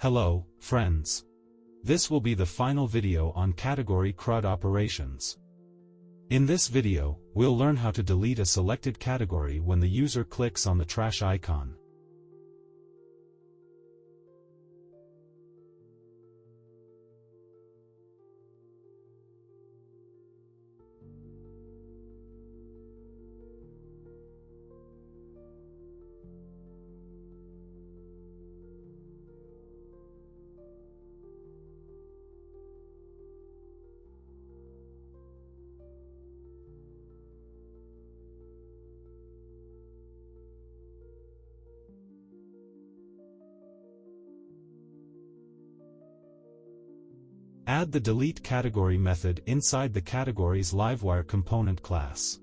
Hello, friends. This will be the final video on category CRUD operations. In this video, we'll learn how to delete a selected category when the user clicks on the trash icon. Add the delete category method inside the category's Livewire component class.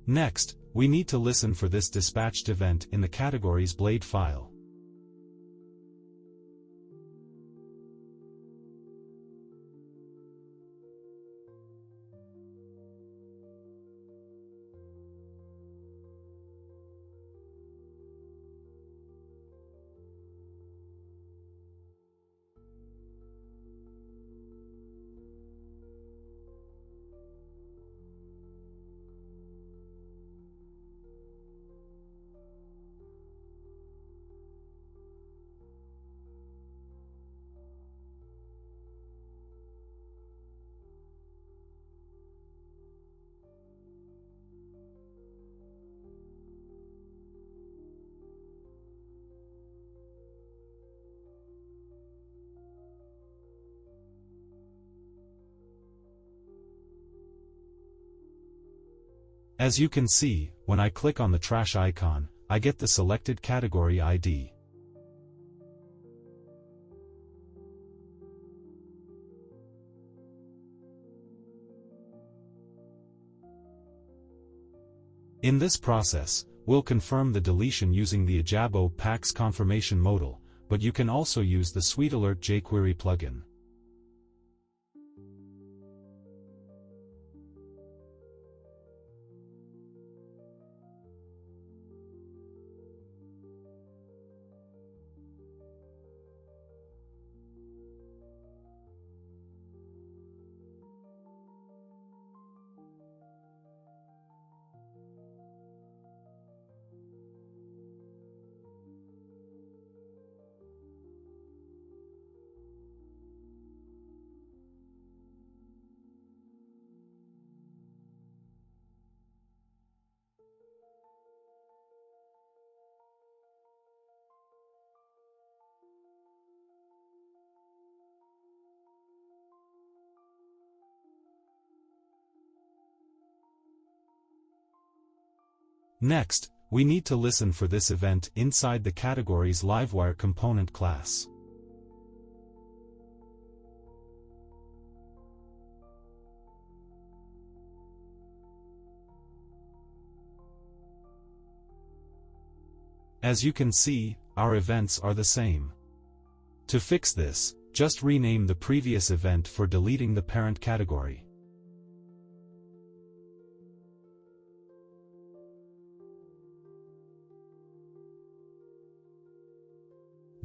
Next, we need to listen for this dispatched event in the category's blade file. As you can see, when I click on the trash icon, I get the selected category ID. In this process, we'll confirm the deletion using the Ijabo Packs confirmation modal, but you can also use the SweetAlert jQuery plugin. Next, we need to listen for this event inside the category's Livewire component class. As you can see, our events are the same. To fix this, just rename the previous event for deleting the parent category.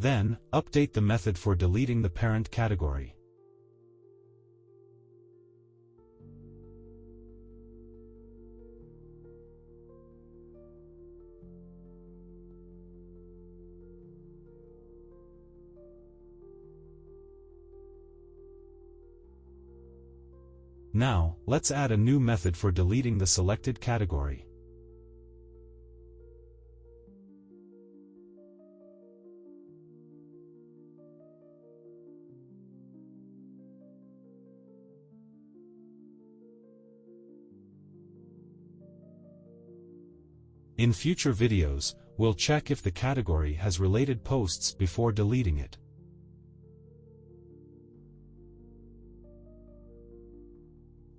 Then, update the method for deleting the parent category. Now, let's add a new method for deleting the selected category. In future videos, we'll check if the category has related posts before deleting it.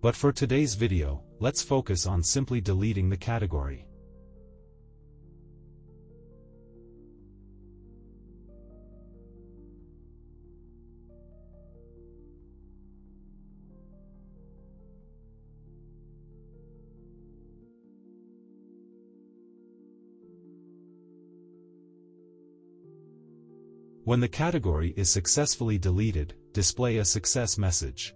But for today's video, let's focus on simply deleting the category. When the category is successfully deleted, display a success message.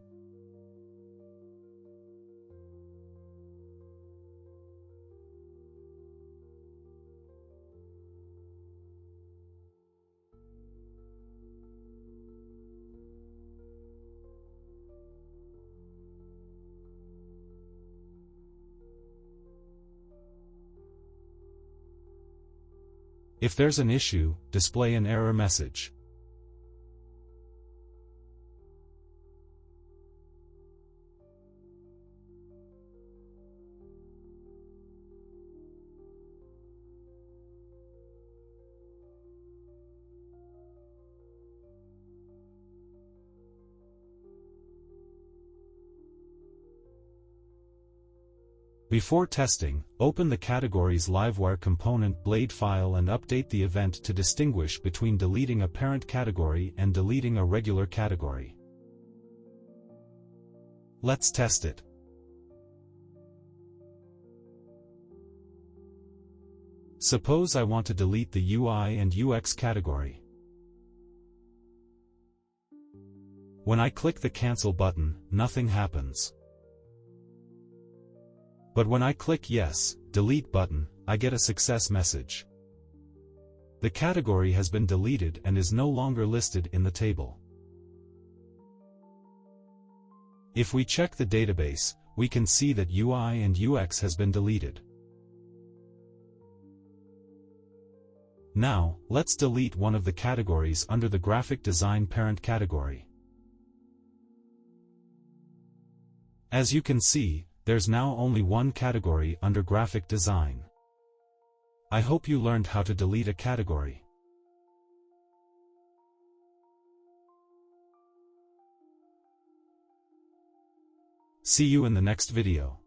If there's an issue, display an error message. Before testing, open the category's Livewire component blade file and update the event to distinguish between deleting a parent category and deleting a regular category. Let's test it. Suppose I want to delete the UI and UX category. When I click the Cancel button, nothing happens. But when I click Yes, Delete button, I get a success message. The category has been deleted and is no longer listed in the table. If we check the database, we can see that UI and UX has been deleted. Now, let's delete one of the categories under the graphic design parent category. As you can see, there's now only one category under graphic design. I hope you learned how to delete a category. See you in the next video.